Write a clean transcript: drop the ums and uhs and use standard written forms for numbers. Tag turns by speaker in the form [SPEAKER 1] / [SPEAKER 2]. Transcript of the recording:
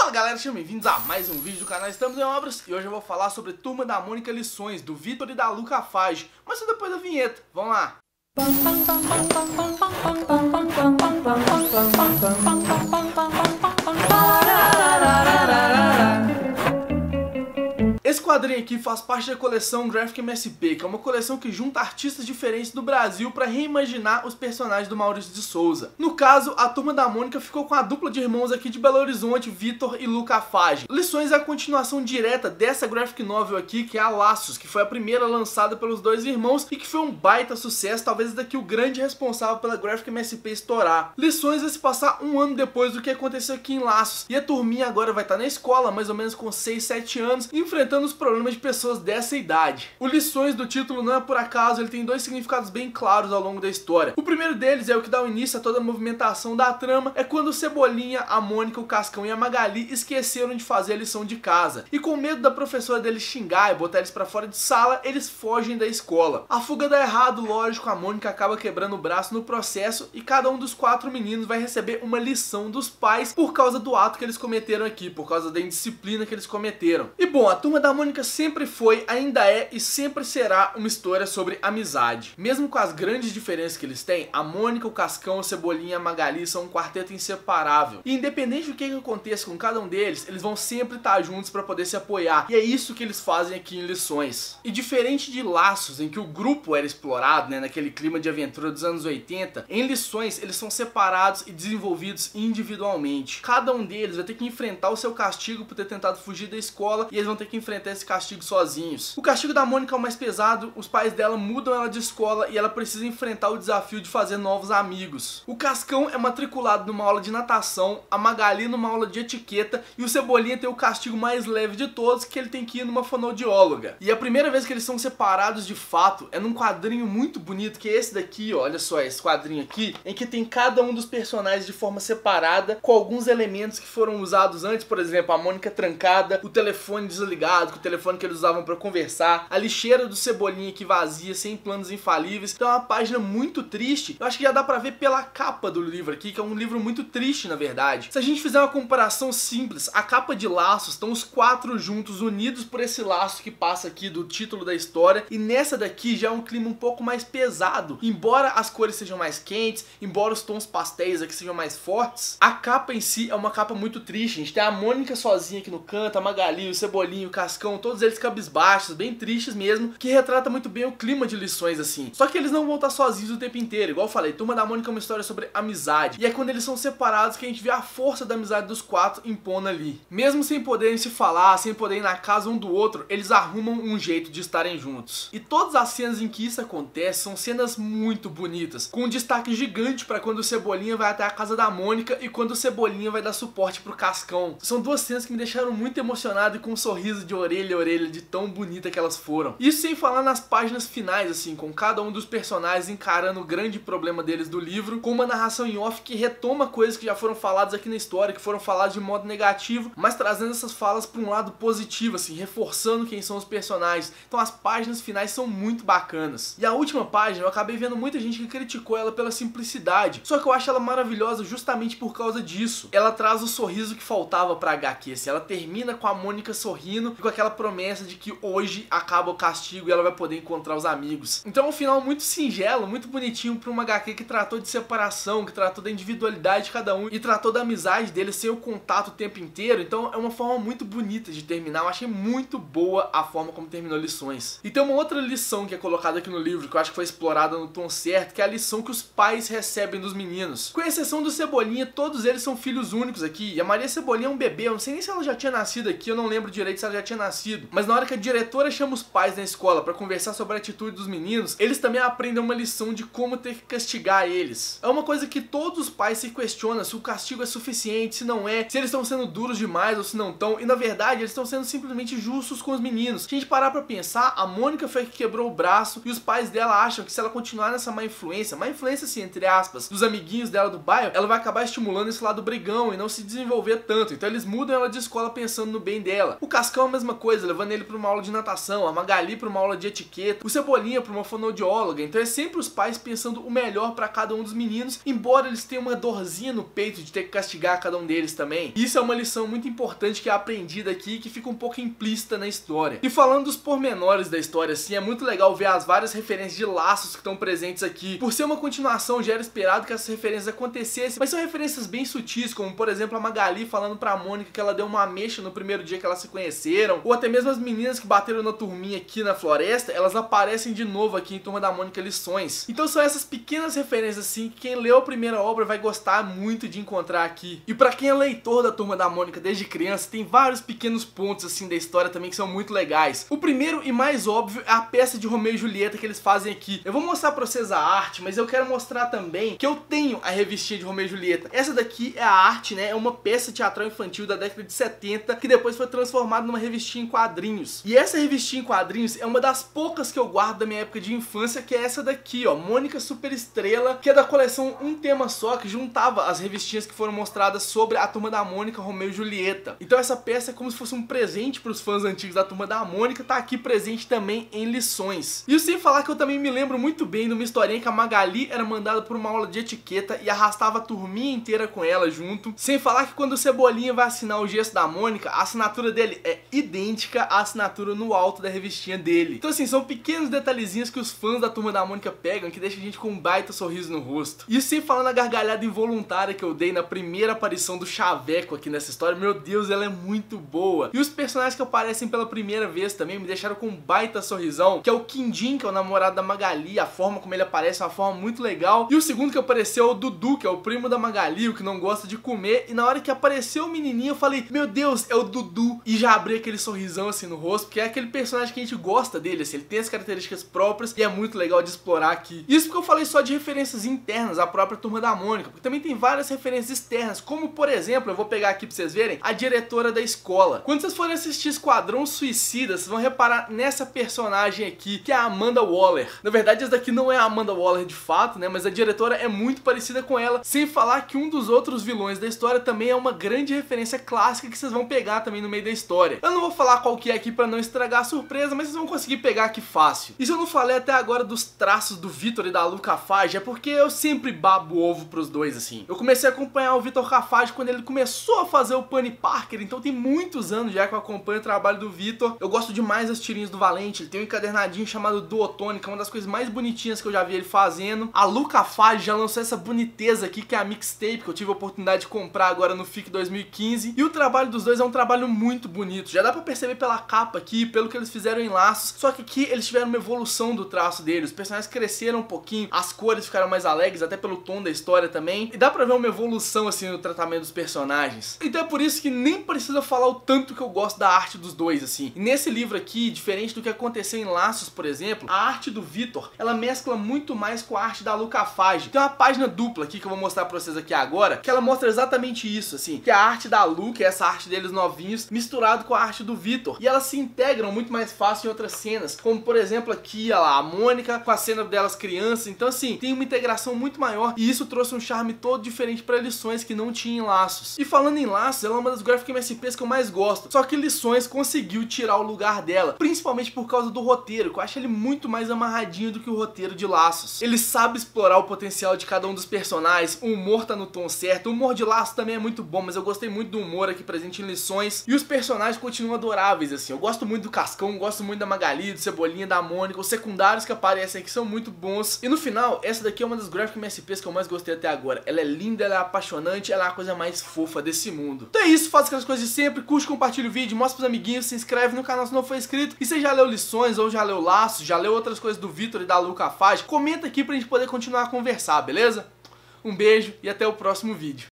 [SPEAKER 1] Fala galera, sejam bem-vindos a mais um vídeo do canal Estamos em Obras. E hoje eu vou falar sobre Turma da Mônica Lições, do Vitor e da Luca Fage. Mas só depois da vinheta, vamos lá! Esse quadrinho aqui faz parte da coleção Graphic MSP, que é uma coleção que junta artistas diferentes do Brasil para reimaginar os personagens do Maurício de Souza. No caso, a Turma da Mônica ficou com a dupla de irmãos aqui de Belo Horizonte, Vitor e Luca Fage. Lições é a continuação direta dessa graphic novel aqui, que é a Laços, que foi a primeira lançada pelos dois irmãos e que foi um baita sucesso, talvez daqui o grande responsável pela Graphic MSP estourar. Lições vai se passar um ano depois do que aconteceu aqui em Laços, e a turminha agora vai estar na escola, mais ou menos com 6, 7 anos, enfrentando os problemas de pessoas dessa idade. O Lições do título não é por acaso, ele tem dois significados bem claros ao longo da história. O primeiro deles é o que dá o início a toda a movimentação da trama, é quando o Cebolinha, a Mônica, o Cascão e a Magali esqueceram de fazer a lição de casa. E com medo da professora deles xingar e botar eles pra fora de sala, eles fogem da escola. A fuga dá errado, lógico, a Mônica acaba quebrando o braço no processo e cada um dos 4 meninos vai receber uma lição dos pais por causa do ato que eles cometeram aqui, por causa da indisciplina que eles cometeram. E bom, a Turma da Mônica sempre foi, ainda é e sempre será uma história sobre amizade. Mesmo com as grandes diferenças que eles têm, a Mônica, o Cascão, o Cebolinha e a Magali são um quarteto inseparável. E independente do que aconteça com cada um deles, eles vão sempre estar juntos para poder se apoiar. E é isso que eles fazem aqui em Lições. E diferente de Laços, em que o grupo era explorado, né, naquele clima de aventura dos anos 80, em Lições eles são separados e desenvolvidos individualmente. Cada um deles vai ter que enfrentar o seu castigo por ter tentado fugir da escola e eles vão ter que enfrentar esse castigo sozinhos. O castigo da Mônica é o mais pesado, os pais dela mudam ela de escola e ela precisa enfrentar o desafio de fazer novos amigos. O Cascão é matriculado numa aula de natação, a Magali numa aula de etiqueta e o Cebolinha tem o castigo mais leve de todos, que ele tem que ir numa fonoaudióloga. E a primeira vez que eles são separados de fato é num quadrinho muito bonito, que é esse daqui, ó, olha só, esse quadrinho aqui, em que tem cada um dos personagens de forma separada, com alguns elementos que foram usados antes, por exemplo, a Mônica trancada, o telefone desligado, o telefone que eles usavam para conversar, a lixeira do Cebolinha que vazia, sem planos infalíveis. Então é uma página muito triste. Eu acho que já dá pra ver pela capa do livro aqui, que é um livro muito triste, na verdade. Se a gente fizer uma comparação simples, a capa de Laços estão os 4 juntos, unidos por esse laço que passa aqui do título da história, e nessa daqui já é um clima um pouco mais pesado. Embora as cores sejam mais quentes, embora os tons pastéis aqui sejam mais fortes, a capa em si é uma capa muito triste. A gente tem a Mônica sozinha aqui no canto, a Magali, o Cebolinha, o Cascão, todos eles cabisbaixos, bem tristes mesmo, que retrata muito bem o clima de Lições assim. Só que eles não vão estar sozinhos o tempo inteiro, igual eu falei, Turma da Mônica é uma história sobre amizade, e é quando eles são separados que a gente vê a força da amizade dos 4 impondo ali. Mesmo sem poderem se falar, sem poderem ir na casa um do outro, eles arrumam um jeito de estarem juntos. E todas as cenas em que isso acontece são cenas muito bonitas, com um destaque gigante para quando o Cebolinha vai até a casa da Mônica e quando o Cebolinha vai dar suporte pro Cascão. São duas cenas que me deixaram muito emocionado e com um sorriso de orelha a orelha de tão bonita que elas foram. Isso sem falar nas páginas finais, assim, com cada um dos personagens encarando o grande problema deles do livro, com uma narração em off que retoma coisas que já foram faladas aqui na história, que foram faladas de modo negativo, mas trazendo essas falas para um lado positivo, assim, reforçando quem são os personagens. Então as páginas finais são muito bacanas. E a última página, eu acabei vendo muita gente que criticou ela pela simplicidade, só que eu acho ela maravilhosa justamente por causa disso. Ela traz o sorriso que faltava pra HQ, assim, ela termina com a Mônica sorrindo e com aquela promessa de que hoje acaba o castigo e ela vai poder encontrar os amigos. Então é um final muito singelo, muito bonitinho pra uma HQ que tratou de separação, que tratou da individualidade de cada um e tratou da amizade deles sem o contato o tempo inteiro. Então é uma forma muito bonita de terminar. Eu achei muito boa a forma como terminou Lições. E tem uma outra lição que é colocada aqui no livro, que eu acho que foi explorada no tom certo, que é a lição que os pais recebem dos meninos. Com exceção do Cebolinha, todos eles são filhos únicos aqui, e a Maria Cebolinha é um bebê. Eu não sei nem se ela já tinha nascido aqui, eu não lembro direito se ela já tinha nascido, mas na hora que a diretora chama os pais na escola pra conversar sobre a atitude dos meninos, eles também aprendem uma lição de como ter que castigar eles. É uma coisa que todos os pais se questionam, se o castigo é suficiente, se não é, se eles estão sendo duros demais ou se não estão, e na verdade eles estão sendo simplesmente justos com os meninos. Se a gente parar pra pensar, a Mônica foi a que quebrou o braço e os pais dela acham que se ela continuar nessa má influência assim, entre aspas, dos amiguinhos dela do bairro, ela vai acabar estimulando esse lado brigão e não se desenvolver tanto. Então eles mudam ela de escola pensando no bem dela. O Cascão é a mesma coisa, coisa, levando ele pra uma aula de natação, a Magali pra uma aula de etiqueta, o Cebolinha pra uma fonoaudióloga. Então é sempre os pais pensando o melhor pra cada um dos meninos, embora eles tenham uma dorzinha no peito de ter que castigar cada um deles também. Isso é uma lição muito importante que é aprendida aqui e que fica um pouco implícita na história. E falando dos pormenores da história, assim, é muito legal ver as várias referências de laços que estão presentes aqui. Por ser uma continuação, já era esperado que essas referências acontecessem, mas são referências bem sutis, como por exemplo a Magali falando pra Mônica que ela deu uma ameixa no primeiro dia que elas se conheceram, ou até mesmo as meninas que bateram na turminha aqui na floresta, elas aparecem de novo aqui em Turma da Mônica Lições. Então são essas pequenas referências assim que quem leu a primeira obra vai gostar muito de encontrar aqui. E pra quem é leitor da Turma da Mônica desde criança, tem vários pequenos pontos assim da história também que são muito legais. O primeiro e mais óbvio é a peça de Romeu e Julieta que eles fazem aqui. Eu vou mostrar pra vocês a arte, mas eu quero mostrar também que eu tenho a revistinha de Romeu e Julieta. Essa daqui é a arte, né? É uma peça teatral infantil da década de 70 que depois foi transformada numa revistinha em quadrinhos. E essa revistinha em quadrinhos é uma das poucas que eu guardo da minha época de infância, que é essa daqui, ó, Mônica Superestrela, que é da coleção Um Tema Só, que juntava as revistinhas que foram mostradas sobre a Turma da Mônica, Romeu e Julieta. Então essa peça é como se fosse um presente para os fãs antigos da Turma da Mônica, tá aqui presente também em Lições. E sem falar que eu também me lembro muito bem de uma historinha que a Magali era mandada por uma aula de etiqueta e arrastava a turminha inteira com ela junto. Sem falar que quando o Cebolinha vai assinar o gesto da Mônica, a assinatura dele é idêntica à assinatura no alto da revistinha dele. Então assim, são pequenos detalhezinhos que os fãs da Turma da Mônica pegam que deixam a gente com um baita sorriso no rosto. E sem falar na gargalhada involuntária que eu dei na primeira aparição do Chaveco aqui nessa história, meu Deus, ela é muito boa. E os personagens que aparecem pela primeira vez também me deixaram com um baita sorrisão, que é o Quindim, que é o namorado da Magali, a forma como ele aparece é uma forma muito legal. E o segundo que apareceu é o Dudu, que é o primo da Magali, o que não gosta de comer, e na hora que apareceu o menininho eu falei, meu Deus, é o Dudu, e já abri aquele sorrisão assim no rosto, porque é aquele personagem que a gente gosta dele, assim, ele tem as características próprias e é muito legal de explorar aqui. Isso porque eu falei só de referências internas à própria Turma da Mônica, porque também tem várias referências externas, como por exemplo, eu vou pegar aqui pra vocês verem, a diretora da escola. Quando vocês forem assistir Esquadrão Suicida, vocês vão reparar nessa personagem aqui, que é a Amanda Waller. Na verdade, essa daqui não é a Amanda Waller de fato, né, mas a diretora é muito parecida com ela, sem falar que um dos outros vilões da história também é uma grande referência clássica que vocês vão pegar também no meio da história. Eu não vou falar qual que é aqui pra não estragar a surpresa, mas vocês vão conseguir pegar aqui fácil. E se eu não falei até agora dos traços do Vitor e da Lu Cafage, é porque eu sempre babo o ovo pros dois, assim. Eu comecei a acompanhar o Vitor Cafage quando ele começou a fazer o Penny Parker, então tem muitos anos já que eu acompanho o trabalho do Vitor. Eu gosto demais das tirinhas do Valente, ele tem um encadernadinho chamado Duotone, que é uma das coisas mais bonitinhas que eu já vi ele fazendo. A Lu Cafage já lançou essa boniteza aqui, que é a mixtape, que eu tive a oportunidade de comprar agora no FIC 2015. E o trabalho dos dois é um trabalho muito bonito. Já dá pra perceber pela capa aqui, pelo que eles fizeram em Laços, só que aqui eles tiveram uma evolução do traço deles. Os personagens cresceram um pouquinho, as cores ficaram mais alegres, até pelo tom da história também. E dá pra ver uma evolução assim no tratamento dos personagens. Então é por isso que nem precisa falar o tanto que eu gosto da arte dos dois, assim. E nesse livro aqui, diferente do que aconteceu em Laços, por exemplo, a arte do Vitor, ela mescla muito mais com a arte da Lu Cafage. Tem uma página dupla aqui que eu vou mostrar pra vocês aqui agora, que ela mostra exatamente isso, assim, que é a arte da Lu, que é essa arte deles novinhos, misturado com a arte do Vitor. E elas se integram muito mais fácil em outras cenas, como por exemplo aqui, olha lá, a Mônica com a cena delas crianças. Então assim, tem uma integração muito maior e isso trouxe um charme todo diferente pra Lições que não tinha em Laços. E falando em Laços, ela é uma das Graphic MSPs que eu mais gosto, só que Lições conseguiu tirar o lugar dela, principalmente por causa do roteiro, que eu acho ele muito mais amarradinho do que o roteiro de Laços. Ele sabe explorar o potencial de cada um dos personagens, o humor tá no tom certo, o humor de Laços também é muito bom, mas eu gostei muito do humor aqui presente em Lições, e os personagens continuam adoráveis, assim. Eu gosto muito do Cascão, gosto muito da Magali, do Cebolinha, da Mônica, os secundários que aparecem aqui são muito bons. E no final, essa daqui é uma das Graphic MSPs que eu mais gostei até agora. Ela é linda, ela é apaixonante, ela é a coisa mais fofa desse mundo. Então é isso, faça aquelas coisas de sempre, curte, compartilha o vídeo, mostra pros amiguinhos, se inscreve no canal se não for inscrito. E se já leu Lições, ou já leu Laços, já leu outras coisas do Vitor e da Lu Cafage, comenta aqui pra gente poder continuar a conversar, beleza? Um beijo e até o próximo vídeo.